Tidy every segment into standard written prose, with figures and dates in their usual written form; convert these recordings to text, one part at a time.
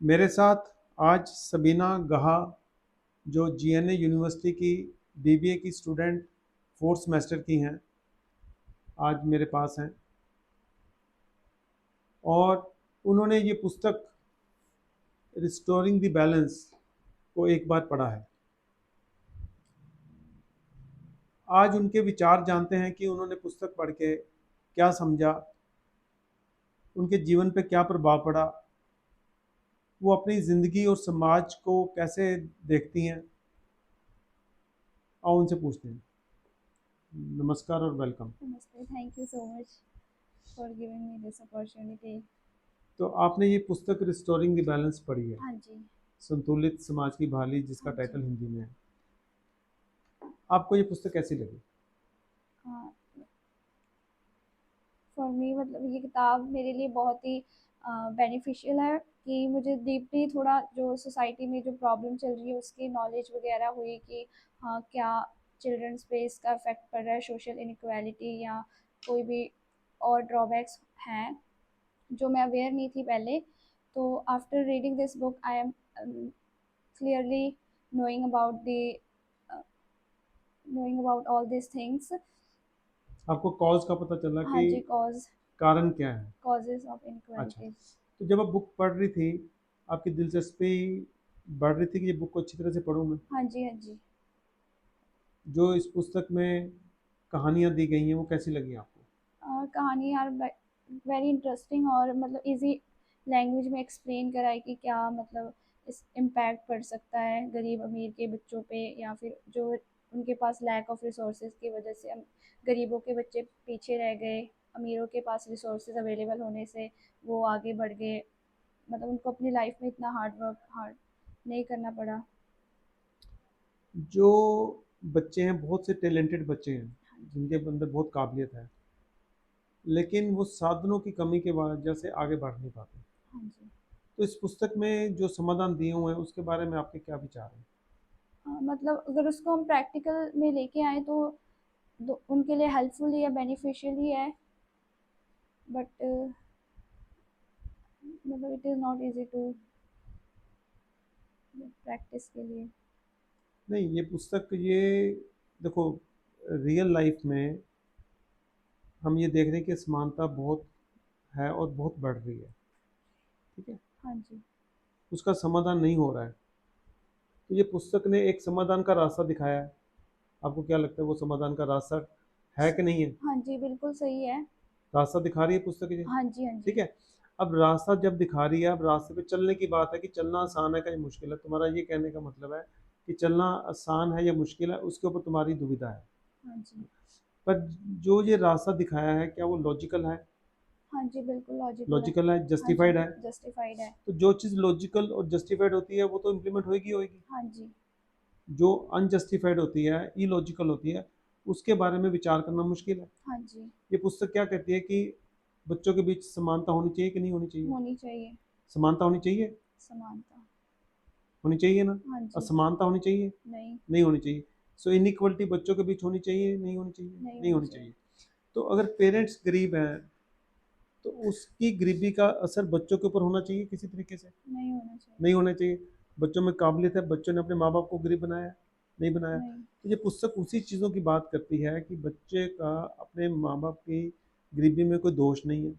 मेरे साथ आज सबीना गहा, जो जीएनए यूनिवर्सिटी की बीबीए की स्टूडेंट फोर्थ सेमेस्टर की हैं, आज मेरे पास हैं। और उन्होंने ये पुस्तक रिस्टोरिंग द बैलेंस को एक बार पढ़ा है। आज उनके विचार जानते हैं कि उन्होंने पुस्तक पढ़ के क्या समझा, उनके जीवन पे क्या प्रभाव पड़ा, वो अपनी ज़िंदगी और समाज को कैसे देखती हैं। आओ उनसे पूछते हैं। नमस्कार और welcome. Namaste. Thank you so much for giving me this opportunity. तो आपने ये पुस्तक रिस्टोरिंग द बैलेंस पढ़ी है, हाँ जी, संतुलित समाज की बहाली, जिसका हाँ टाइटल जी। हिंदी में है। आपको ये पुस्तक कैसी लगी? फॉर मी मतलब ये किताब मेरे लिए बहुत ही बेनिफिशियल है कि मुझे डीपली थोड़ा जो सोसाइटी में जो प्रॉब्लम चल रही है उसकी नॉलेज वगैरह हुई कि हाँ क्या चिल्ड्रंस पे इसका इफेक्ट पड़ रहा है, सोशल इनक्वालिटी या कोई भी और ड्रॉबैक्स हैं जो मैं अवेयर नहीं थी पहले। तो after reading this book I am clearly knowing about the uh, knowing about all these things. आपको कॉज का पता चला हाँ कि जी, कारण क्या है? causes of अच्छा, inequalities. तो जब आप बुक पढ़ रही थी, आपकी दिलचस्पी बढ़ रही थी कि ये बुक को अच्छी तरह से पढूं मैं। हाँ जी, हाँ जी। जो इस पुस्तक में कहानियाँ दी गई हैं वो कैसी लगी आपको? कहानी यार वेरी इंटरेस्टिंग और मतलब इजी लैंग्वेज में एक्सप्लेन करा है कि क्या मतलब इस इम्पैक्ट पड़ सकता है गरीब अमीर के बच्चों पे, या फिर जो उनके पास लैक ऑफ रिसोर्सेज की वजह से गरीबों के बच्चे पीछे रह गए, अमीरों के पास रिसोर्सेज अवेलेबल होने से वो आगे बढ़ गए, मतलब उनको अपनी लाइफ में इतना हार्ड नहीं करना पड़ा। जो बच्चे हैं, बहुत से टैलेंटेड बच्चे हैं हाँ जी, जिनके अंदर बहुत काबिलियत है, लेकिन वो साधनों की कमी के वजह से आगे बढ़ नहीं पाते। हाँ जी। तो इस पुस्तक में जो समाधान दिए हुए हैं उसके बारे में आपके क्या विचार हैं? मतलब अगर उसको हम प्रैक्टिकल में लेके आए तो उनके लिए हेल्पफुल ही है, बेनिफिशियल ही है, बट मतलब it is not easy to practise के लिए। नहीं, ये पुस्तक ये देखो, रियल लाइफ में हम ये देख रहे हैं कि समानता बहुत है और बहुत बढ़ रही है। ठीक है, हाँ जी, उसका समाधान नहीं हो रहा है। तो ये पुस्तक ने एक समाधान का रास्ता दिखाया है। आपको क्या लगता है वो समाधान का रास्ता है कि नहीं है? हाँ जी, बिल्कुल सही है। रास्ता दिखा रही है पुस्तक ये। हाँ जी, हाँ ठीक जी। है, अब रास्ता जब दिखा रही है, अब रास्ते पे चलने की बात है कि चलना आसान है कि मुश्किल है। तुम्हारा ये कहने का मतलब है कि चलना आसान है या मुश्किल है, उसके ऊपर तुम्हारी दुविधा है। हाँ जी, पर जो ये रास्ता दिखाया है, क्या वो लॉजिकल है? हाँ जी, बिल्कुल लॉजिकल है। लॉजिकल है, हाँ जी, जस्टिफाइड है। जस्टिफाइड है। तो जो चीज़ लॉजिकल और जस्टिफाइड होती है वो तो इम्प्लीमेंट होएगी होएगी। हाँ जी, जो अनजस्टिफाइड होती है, इलॉजिकल होती है, उसके बारे में विचार करना मुश्किल है। हाँ जी, ये पुस्तक क्या कहती है कि बच्चों के बीच समानता होनी चाहिए कि नहीं होनी चाहिए? होनी चाहिए समानता होनी चाहिए। समानता। होनी चाहिए ना? हाँ जी, असमानता होनी चाहिए? नहीं, नहीं होनी चाहिए। सो इनइक्वलिटी बच्चों के बीच होनी चाहिए, नहीं होनी चाहिए? नहीं नहीं होनी होनी चाहिए। चाहिए। तो अगर पेरेंट्स गरीब हैं, तो उसकी गरीबी का असर बच्चों के ऊपर होना चाहिए किसी तरीके से? नहीं होना चाहिए। नहीं होना चाहिए। बच्चों में काबिलियत है, बच्चों ने अपने माँ बाप को गरीब बनाया? नहीं बनाया। नहीं। तो ये पुस्तक उसी चीज़ों की बात करती है कि बच्चे का अपने माँ बाप की गरीबी में कोई दोष नहीं है,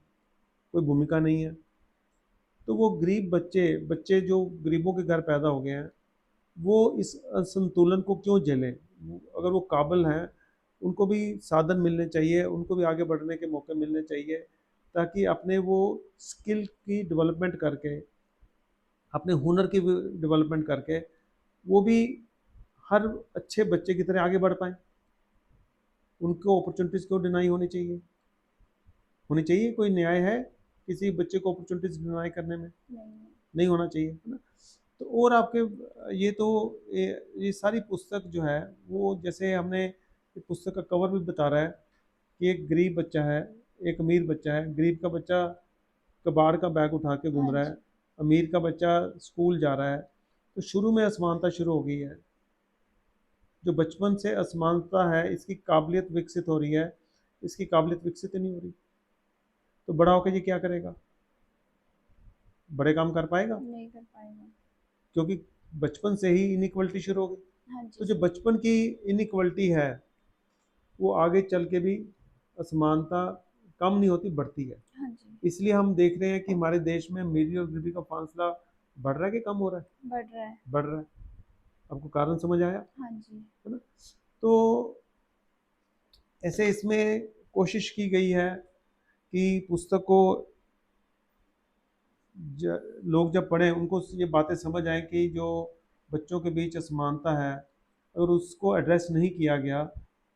कोई भूमिका नहीं है। तो वो गरीब बच्चे बच्चे जो गरीबों के घर पैदा हो गए हैं, वो इस असंतुलन को क्यों झेलें? अगर वो काबिल हैं, उनको भी साधन मिलने चाहिए, उनको भी आगे बढ़ने के मौके मिलने चाहिए, ताकि अपने वो स्किल की डेवलपमेंट करके, अपने हुनर की डेवलपमेंट करके, वो भी हर अच्छे बच्चे की तरह आगे बढ़ पाएँ। उनको अपॉर्चुनिटीज़ क्यों डिनाई होनी चाहिए? होनी चाहिए, कोई न्याय है किसी बच्चे को अपॉर्चुनिटीज़ डिनाई करने में? नहीं। नहीं होना चाहिए, है ना? तो और आपके ये तो ये सारी पुस्तक जो है, वो जैसे हमने ये पुस्तक का कवर भी बता रहा है कि एक गरीब बच्चा है, एक अमीर बच्चा है। गरीब का बच्चा कबाड़ का बैग उठा के घूम हाँ रहा है, जी, अमीर का बच्चा स्कूल जा रहा है। तो शुरू में असमानता शुरू हो गई है। जो बचपन से असमानता है, इसकी काबिलियत विकसित हो रही है, इसकी काबिलियत विकसित ही नहीं हो रही। तो बड़ा होकर ये क्या करेगा? बड़े काम कर पाएगा? नहीं कर पाएगा। क्योंकि बचपन से ही इनइक्वालिटी शुरू हो गई। हाँ जी तो जो सर। बचपन की इनइक्वालिटी है वो आगे चल के भी असमानता कम नहीं होती, बढ़ती है। हाँ जी। इसलिए हम देख रहे हैं कि हमारे देश में अमीरी और गरीबी का फासला बढ़ रहा है कि कम हो रहा है? बढ़ रहा है। बढ़ रहा है। आपको कारण समझ आया, हाँ जी। है ना? तो ऐसे इसमें कोशिश की गई है कि पुस्तक को लोग जब पढ़ें उनको ये बातें समझ आए कि जो बच्चों के बीच असमानता है, अगर उसको एड्रेस नहीं किया गया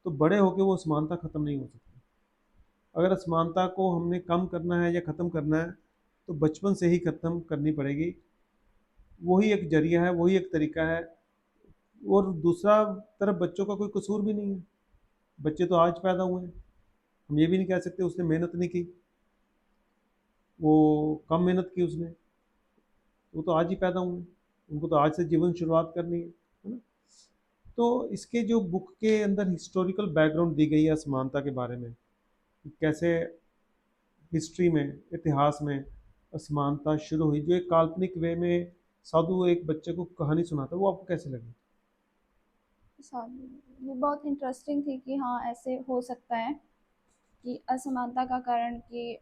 तो बड़े होकर वो असमानता ख़त्म नहीं हो सकती। अगर असमानता को हमने कम करना है या ख़त्म करना है तो बचपन से ही ख़त्म करनी पड़ेगी। वही एक जरिया है, वही एक तरीका है। और दूसरा तरफ बच्चों का कोई कसूर भी नहीं है। बच्चे तो आज पैदा हुए हैं, हम ये भी नहीं कह सकते उसने मेहनत नहीं की, वो कम मेहनत की उसने, वो तो आज ही पैदा हुए हैं, उनको तो आज से जीवन शुरुआत करनी है ना? तो इसके जो बुक के अंदर हिस्टोरिकल बैकग्राउंड दी गई है असमानता के बारे में, कि कैसे हिस्ट्री में, इतिहास में असमानता शुरू हुई, जो एक काल्पनिक वे में साधु एक बच्चे को कहानी सुनाता है, वो आपको कैसे लगी? ये बहुत इंटरेस्टिंग थी कि हाँ ऐसे हो सकता है कि असमानता का कारण कि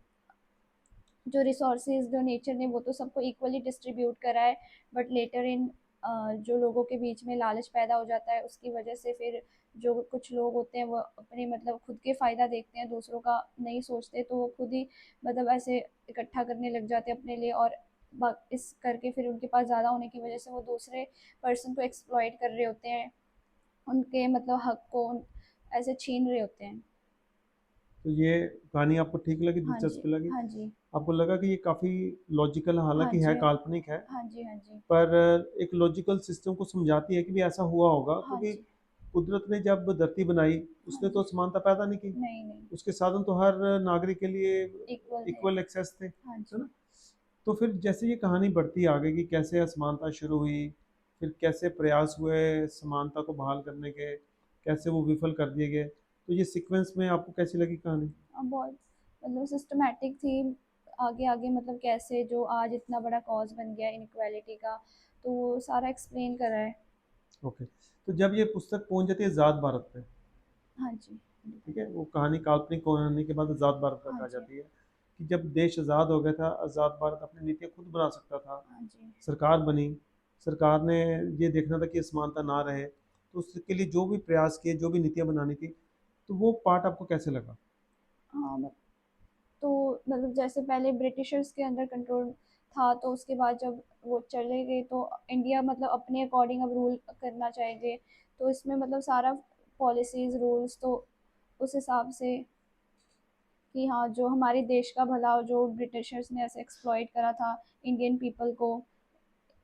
जो रिसोर्सेज जो नेचर ने वो तो सबको इक्वली डिस्ट्रीब्यूट करा है, बट लेटर इन जो लोगों के बीच में लालच पैदा हो जाता है उसकी वजह से फिर जो कुछ लोग होते हैं वो अपने मतलब खुद के फ़ायदा देखते हैं, दूसरों का नहीं सोचते, तो वो खुद ही मतलब ऐसे इकट्ठा करने लग जाते हैं अपने लिए, और इस करके फिर उनके पास ज़्यादा होने की वजह से वो दूसरे पर्सन को एक्सप्लॉइट कर रहे होते हैं, उनके मतलब हक को ऐसे छीन रहे होते हैं। तो ये कहानी आपको ठीक लगी, हाँ जी। दिलचस्प लगी? हाँ जी। आपको लगा कि ये काफ़ी लॉजिकल, हाँ हालांकि है जी। काल्पनिक है, हाँ जी। हाँ जी। पर एक लॉजिकल सिस्टम को समझाती है कि भी ऐसा हुआ होगा, हाँ क्योंकि जी। कुदरत ने जब धरती बनाई हाँ उसने तो जी। असमानता पैदा नहीं की। नहीं, नहीं, उसके साधन तो हर नागरिक के लिए इक्वल थे। इक्वल एक्सेस थे, हाँ है जी। ना? तो फिर जैसे ये कहानी बढ़ती आगे कि कैसे असमानता शुरू हुई, फिर कैसे प्रयास हुए समानता को बहाल करने के, कैसे वो विफल कर दिए गए, तो ये सीक्वेंस में आपको कैसी लगी कहानी? बहुत मतलब सिस्टमैटिक थी, आगे आगे मतलब कैसे जो आज इतना बड़ा कॉज बन गया इनइक्वालिटी का, तो वो सारा एक्सप्लेन करा है। ओके। तो जब ये पुस्तक पहुंच जाती है आज़ाद भारत पे, हाँ जी। ठीक है, वो कहानी काल्पनिक होने के बाद आज़ाद भारत तक हाँ आ जी। जाती है कि जब देश आज़ाद हो गया था, आज़ाद भारत अपनी नीतियाँ खुद बना सकता था, हाँ जी। सरकार बनी, सरकार ने ये देखना था कि असमानता ना रहे, तो उसके लिए जो भी प्रयास किए, जो भी नीतियाँ बनानी थी, तो वो पार्ट आपको कैसे लगा? हाँ तो मतलब जैसे पहले ब्रिटिशर्स के अंडर कंट्रोल था, तो उसके बाद जब वो चले गए तो इंडिया मतलब अपने अकॉर्डिंग अब रूल करना चाहेंगे, तो इसमें मतलब सारा पॉलिसीज रूल्स तो उस हिसाब से कि हाँ जो हमारे देश का भला हो, जो ब्रिटिशर्स ने ऐसे एक्सप्लॉइट करा था इंडियन पीपल को,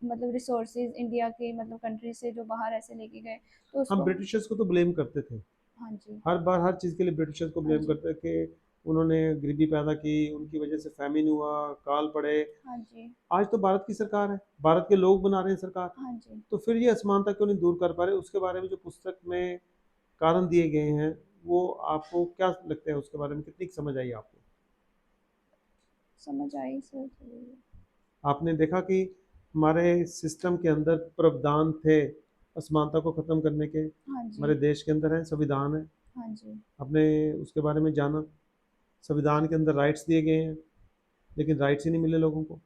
मतलब रिसोर्सेज इंडिया के मतलब कंट्री से जो बाहर ऐसे लेके गए, तो हम उसको। ब्रिटिशर्स को तो ब्लेम करते थे, हाँ जी। हर बार हर चीज़ के लिए ब्रिटिशर्स को हाँ ब्लेम जी। करते थे कि उन्होंने गरीबी पैदा की, उनकी वजह से फैमिन हुआ, काल पड़े। हाँ जी। आज तो भारत की सरकार है, भारत के लोग बना रहे हैं सरकार, हाँ जी। तो फिर ये असमानता क्यों नहीं दूर कर पा रहे? उसके बारे में जो पुस्तक में कारण दिए गए हैं, वो आपको क्या लगता है, उसके बारे में कितनी समझ आई आपको? समझ आई सर थोड़ी। आपने देखा कि हमारे सिस्टम के अंदर प्रावधान थे असमानता को ख़त्म करने के, हाँ हमारे जी। देश के अंदर है, संविधान है, हाँ जी। आपने उसके बारे में जाना, संविधान के अंदर राइट्स दिए गए हैं, लेकिन राइट्स ही नहीं मिले लोगों को,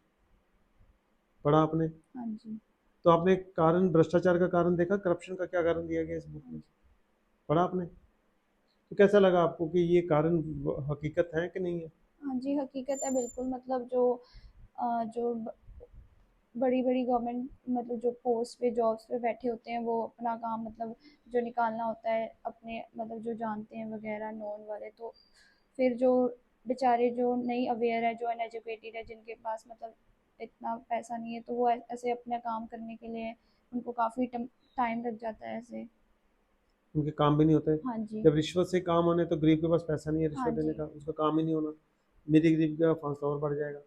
पढ़ा आपने? हाँ जी। तो आपने कारण, भ्रष्टाचार का कारण देखा, करप्शन का क्या कारण दिया गया इस बुक हाँ में, जी। पढ़ा आपने? तो कैसा लगा आपको कि ये कारण हकीकत है कि नहीं है? हाँ जी, हकीकत है बिल्कुल, मतलब जो जो बड़ी बड़ी गवर्नमेंट मतलब जो पोस्ट पे जॉब्स पे बैठे होते हैं वो अपना काम मतलब जो निकालना होता है अपने मतलब जो जानते हैं वगैरह नॉन वाले, तो फिर जो बेचारे जो नहीं अवेयर है, जो अनएजुकेटेड है, जिनके पास मतलब इतना पैसा नहीं है, तो वो ऐसे अपना काम करने के लिए उनको काफ़ी टाइम लग जाता है ऐसे। उनके काम भी नहीं होते। हाँ जी। जब रिश्वत से काम होने तो गरीब के पास पैसा नहीं है हाँ रिश्वत देने जी। का, उसका काम ही नहीं होना, मेरी गरीब का फांसला और बढ़ जाएगा।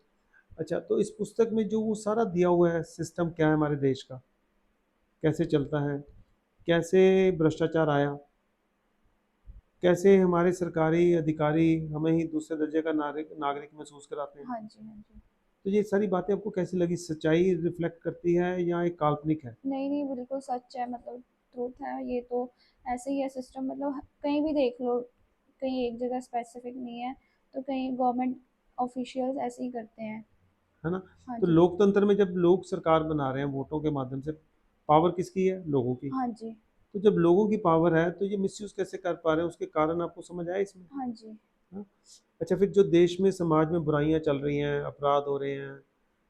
अच्छा, तो इस पुस्तक में जो वो सारा दिया हुआ है सिस्टम क्या है हमारे देश का, कैसे चलता है, कैसे भ्रष्टाचार आया, कैसे हमारे सरकारी अधिकारी हमें ही दूसरे दर्जे का नागरिक नागरिक महसूस कराते हैं, हाँ जी। हाँ जी। तो ये सारी बातें आपको कैसी लगी? सच्चाई रिफ्लेक्ट करती है या एक काल्पनिक है? नहीं नहीं, बिल्कुल सच है, मतलब ट्रूथ है ये तो। ऐसे ही है सिस्टम, मतलब कहीं भी देख लो, कहीं एक जगह स्पेसिफिक नहीं है, तो कहीं गवर्नमेंट ऑफिशियल्स ऐसे ही करते हैं। है ना? हाँ तो जी। लोकतंत्र में जब लोग सरकार बना रहे हैं वोटों के माध्यम से, पावर किसकी है? लोगों की। हाँ जी। तो जब लोगों की पावर है तो ये मिसयूज कैसे कर पा रहे हैं, उसके कारण आपको समझ आए इसमें? हाँ जी। हाँ? अच्छा, फिर जो देश में समाज में बुराइयां चल रही हैं, अपराध हो रहे हैं,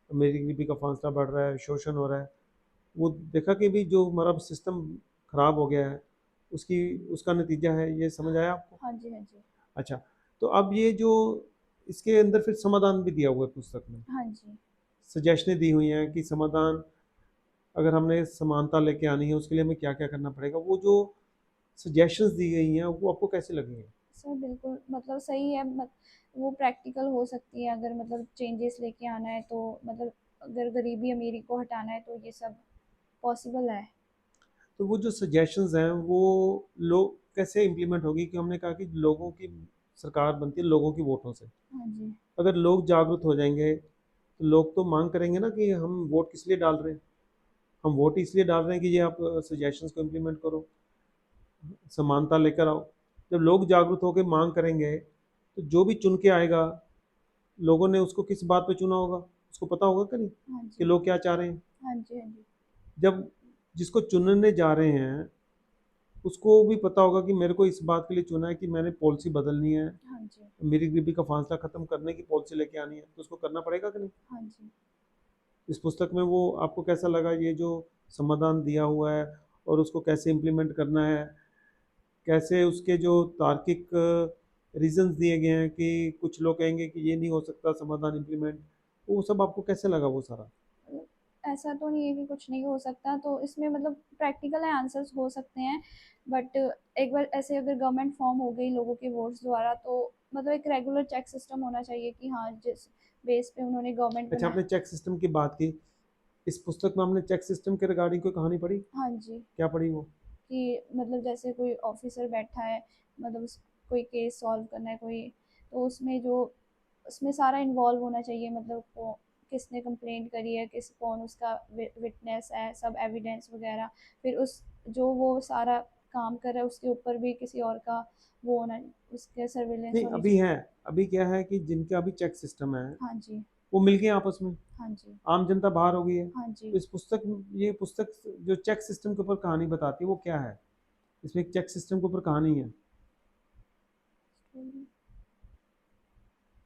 अमीरी गरीबी का फासला बढ़ रहा है, शोषण हो रहा है, वो देखा कि भी जो हमारा सिस्टम खराब हो गया है, उसकी उसका नतीजा है, ये समझ आया आपको? हाँ जी। हाँ जी। अच्छा, तो अब ये जो इसके अंदर फिर समाधान भी दिया हुआ है पुस्तक में, हाँ जी। सजेशनें दी हुई हैं कि समाधान अगर हमने समानता लेके आनी है उसके लिए हमें क्या क्या करना पड़ेगा। वो जो सजेशंस दी गई हैं वो आपको कैसे लगी हैं? सर बिल्कुल मतलब सही है, वो प्रैक्टिकल हो सकती है, अगर मतलब चेंजेस लेके आना है तो, मतलब अगर गरीबी अमीरी को हटाना है तो ये सब पॉसिबल है। तो वो जो सजेशंस हैं वो लोग कैसे इम्प्लीमेंट होगी? कि हमने कहा कि लोगों की सरकार बनती है लोगों की वोटों से। हाँ जी। अगर लोग जागरूक हो जाएंगे तो लोग तो मांग करेंगे ना कि हम वोट किस लिए डाल रहे हैं। हम वोट इसलिए डाल रहे हैं कि ये आप सजेशंस को इम्प्लीमेंट करो, समानता लेकर आओ। जब लोग जागरूक होकर मांग करेंगे तो जो भी चुन के आएगा, लोगों ने उसको किस बात पे चुना होगा, उसको पता होगा कि नहीं हाँ कि जी। लोग क्या चाह रहे हैं। हाँ जी। हाँ जी। जब जिसको चुनने जा रहे हैं उसको भी पता होगा कि मेरे को इस बात के लिए चुना है कि मैंने पॉलिसी बदलनी है, हाँ जी। मेरी गरीबी का फासला खत्म करने की पॉलिसी लेके आनी है, तो उसको करना पड़ेगा कि नहीं? हाँ जी। इस पुस्तक में वो आपको कैसा लगा, ये जो समाधान दिया हुआ है और उसको कैसे इम्प्लीमेंट करना है, कैसे उसके जो तार्किक रीजंस दिए गए हैं कि कुछ लोग कहेंगे कि ये नहीं हो सकता समाधान इम्प्लीमेंट, वो सब आपको कैसे लगा वो सारा? मतलब ऐसा तो नहीं है कि कुछ नहीं हो सकता, तो इसमें मतलब प्रैक्टिकल है, आंसर्स हो सकते हैं, बट एक बार ऐसे अगर गवर्नमेंट फॉर्म हो गई लोगों के वोट्स द्वारा, तो मतलब एक रेगुलर चेक सिस्टम होना चाहिए कि हाँ, जिस बेस पे उन्होंने गवर्नमेंट अच्छा, बनाया। आपने चेक सिस्टम की बात की, इस पुस्तक में हमने चेक सिस्टम के रिगार्डिंग कोई कहानी पढ़ी? हाँ जी। क्या पढ़ी वो? कि मतलब जैसे कोई ऑफिसर बैठा है, मतलब कोई केस सॉल्व करना है कोई, तो उसमें जो उसमें सारा इन्वॉल्व होना चाहिए, मतलब को किसने कंप्लेंट करी है, किस कौन उसका विटनेस है, सब एविडेंस वगैरह, फिर उस जो वो सारा काम कर रहा है उसके ऊपर भी किसी और का वो होना, उसके सर्विलेंस नहीं, होनी अभी चाहिए। है, अभी क्या है कि जिनका अभी चेक सिस्टम है हाँ जी। वो मिल गए आपस में, हाँ जी। आम जनता बाहर हो गई है। हाँ तो जी। इस पुस्तक, ये पुस्तक जो चेक सिस्टम के ऊपर कहानी बताती है वो क्या है? इसमें एक चेक सिस्टम के ऊपर कहानी है।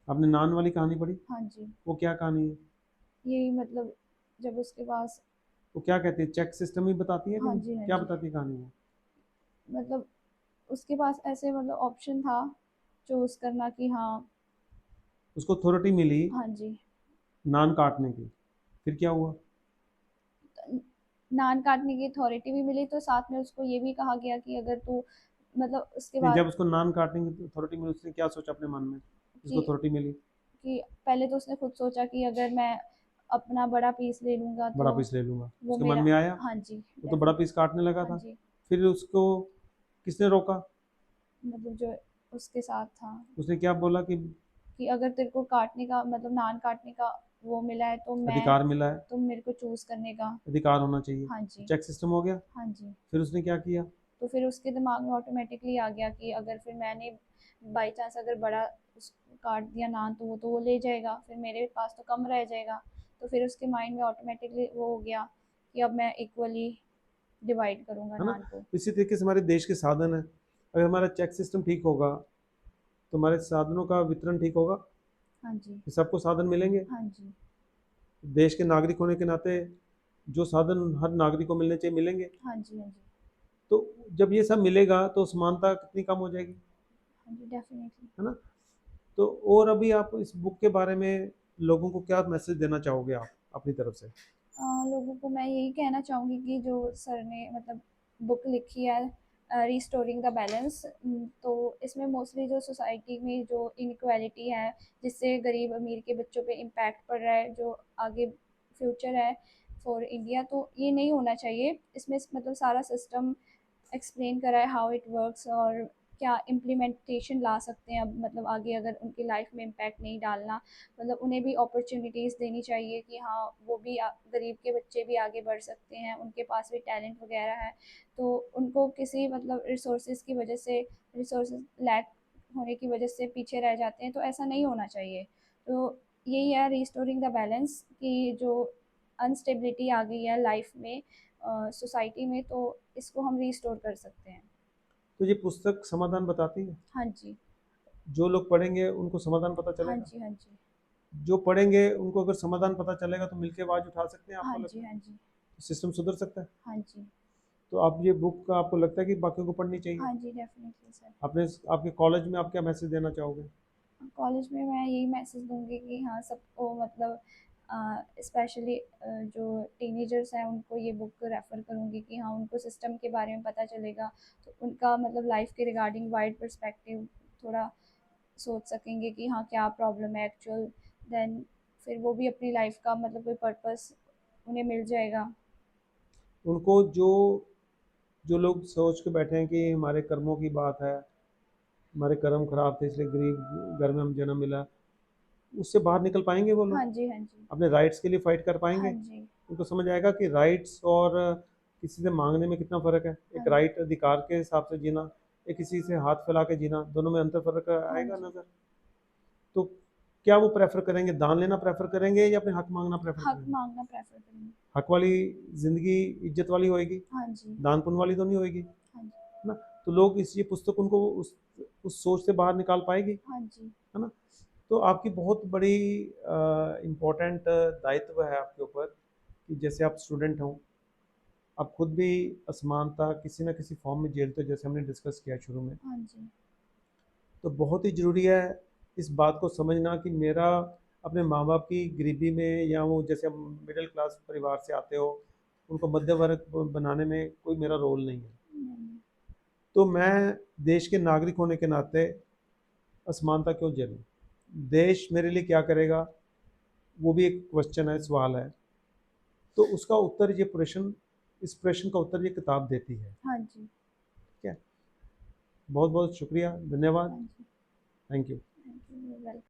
आपने नान वाली कहानी पढ़ी? हाँ जी। वो क्या कहानी है? यही मतलब जब उसके पास। वो क्या कहते हैं, चेक सिस्टम ही बताती है कि हाँ नहीं? जी। हाँ क्या जी। बताती है कहानी वो? मतलब उसके पास ऐसे मतलब ऑप्शन था चूज करना कि हाँ। उसको अथॉरिटी मिली हाँ जी। नान काटने की, फिर क्या हुआ? नान काटने की अथॉरिटी भी मिली, तो साथ में उसको ये भी कहा गया कि अगर तू, मतलब उसके नहीं, बाद जब उसको नान काटने की अथॉरिटी मिली उसने क्या सोचा अपने मन में, कि जिसको अथॉरिटी मिली? पहले तो उसने खुद सोचा कि अगर मैं अपना बड़ा पीस ले लूंगा बड़ा तो पीस ले लूंगा, वो उसके मन मेरा। में आया। हाँ जी। वो तो बड़ा डेफिनेट। पीस काटने लगा हाँ था। जी। फिर उसको किसने रोका? मतलब जो उसके साथ था, उसने क्या बोला कि कि अगर तेरे को काटने का मतलब नान काटने का वो मिला है तो मैं, अधिकार मिला है, तुम मेरे को चूज करने का। अधिकार होना चाहिए। हाँ जी। चेक सिस्टम हो गया। हाँ जी। फिर उसने क्या किया? तो फिर उसके दिमाग में ऑटोमेटिकली आ गया कि अगर फिर मैंने बाई चांस अगर बड़ा काट दिया नान, तो वो ले जाएगा, फिर मेरे पास तो कम रह जाएगा। तो फिर उसके माइंड में ऑटोमेटिकली वो हो गया कि अब मैं इक्वली डिवाइड करूंगा है ना? नान को। इसी तरीके से हमारे देश के साधन है, अगर हमारा चेक सिस्टम ठीक होगा तो हमारे साधनों का वितरण ठीक होगा, हाँ जी। कि सबको साधन मिलेंगे। हाँ जी। देश के नागरिक होने के नाते जो साधन हर नागरिक को मिलने चाहिए मिलेंगे। हाँ जी। हाँ जी। तो जब ये सब मिलेगा तो समानता कितनी कम हो जाएगी, हाँ जी। डेफिनेटली। है ना? तो और अभी आप इस बुक के बारे में लोगों को क्या मैसेज देना चाहोगे आप अपनी तरफ से? लोगों को मैं यही कहना चाहूँगी कि जो सर ने मतलब बुक लिखी है, रिस्टोरिंग द बैलेंस, तो इसमें मोस्टली जो सोसाइटी में जो इनक्वालिटी है, जिससे गरीब अमीर के बच्चों पे इम्पैक्ट पड़ रहा है, जो आगे फ्यूचर है फॉर इंडिया, तो ये नहीं होना चाहिए। इसमें मतलब सारा सिस्टम एक्सप्लेन करा है, हाउ इट वर्क्स, और क्या इम्प्लीमेंटेशन ला सकते हैं अब, मतलब आगे अगर उनकी लाइफ में इम्पैक्ट नहीं डालना, मतलब उन्हें भी अपॉर्चुनिटीज़ देनी चाहिए कि हाँ वो भी गरीब के बच्चे भी आगे बढ़ सकते हैं, उनके पास भी टैलेंट वगैरह है, तो उनको किसी मतलब रिसोर्सेज की वजह से, रिसोर्सेज लैक होने की वजह से पीछे रह जाते हैं, तो ऐसा नहीं होना चाहिए। तो यही है रिस्टोरिंग द बैलेंस, कि जो अनस्टेबिलिटी आ गई है लाइफ में, सोसाइटी में, तो इसको हम रिस्टोर कर सकते हैं। तो ये पुस्तक समाधान बताती है? हाँ जी। जो लोग पढ़ेंगे उनको समाधान पता हाँ चलेगा? जी। हाँ जी। जो पढ़ेंगे उनको अगर समाधान पता चलेगा तो मिलके आवाज़ उठा सकते हैं, हाँ आपको जी। लगता है? हाँ जी। सिस्टम सुधर सकता है? हाँ जी। तो आप ये बुक आपको लगता है कि बाकियों को पढ़नी चाहिए? हाँ जी, डेफिनेटली सर। अपने आपके कॉलेज में आप क्या मैसेज देना चाहोगे? कॉलेज में मैं यही मैसेज दूंगी कि हाँ सबको मतलब स्पेशली जो टीनेजर्स हैं उनको ये बुक रेफ़र करूँगी कि हाँ उनको सिस्टम के बारे में पता चलेगा, तो उनका मतलब लाइफ के रिगार्डिंग वाइड पर्सपेक्टिव थोड़ा सोच सकेंगे कि हाँ क्या प्रॉब्लम है एक्चुअल, देन फिर वो भी अपनी लाइफ का मतलब कोई पर्पस उन्हें मिल जाएगा। उनको जो जो लोग सोच के बैठे हैं कि हमारे कर्मों की बात है, हमारे कर्म खराब थे इसलिए गरीब घर में हम जन्म मिला, उससे बाहर निकल पाएंगे वो हाँ लोग? जी। हाँ जी। अपने राइट्स के लिए फाइट कर हाँ पाएंगे? जी। उनको समझ आएगा कि राइट्स और किसी से मांगने में कितना फ़र्क है। हाँ एक जी। राइट अधिकार के हिसाब से जीना, एक किसी से हाथ फैला के जीना, दोनों में अंतर फ़र्क हाँ आएगा जी। नज़र। तो क्या वो प्रेफर करेंगे, दान लेना प्रेफर करेंगे या अपने हक मांगना प्रेफर हक करेंगे? मांगना प्रेफर करेंगे। हक वाली ज़िंदगी इज्जत वाली होएगी, हाँ जी। दान पुण्य वाली तो नहीं होएगी, है हाँ जी। ना? तो लोग इस ये पुस्तक उनको उस सोच से बाहर निकाल पाएगी, हाँ जी। है ना? तो आपकी बहुत बड़ी इम्पोर्टेंट दायित्व है आपके ऊपर कि जैसे आप स्टूडेंट हो, आप खुद भी असमानता किसी न किसी फॉर्म में झेलते हो, जैसे हमने डिस्कस किया शुरू में। हाँ जी। तो बहुत ही ज़रूरी है इस बात को समझना कि मेरा अपने माँ-बाप की गरीबी में, या वो जैसे हम मिडिल क्लास परिवार से आते हो, उनको मध्य वर्ग बनाने में कोई मेरा रोल नहीं है। नहीं। तो मैं देश के नागरिक होने के नाते असमानता क्यों झेलूँ? देश मेरे लिए क्या करेगा? वो भी एक क्वेश्चन है, सवाल है। तो उसका उत्तर ये प्रश्न इस प्रश्न का उत्तर ये किताब देती है। हाँ जी। ठीक है? बहुत-बहुत शुक्रिया, धन्यवाद। हाँ जी। Thank you. Thank you. Welcome.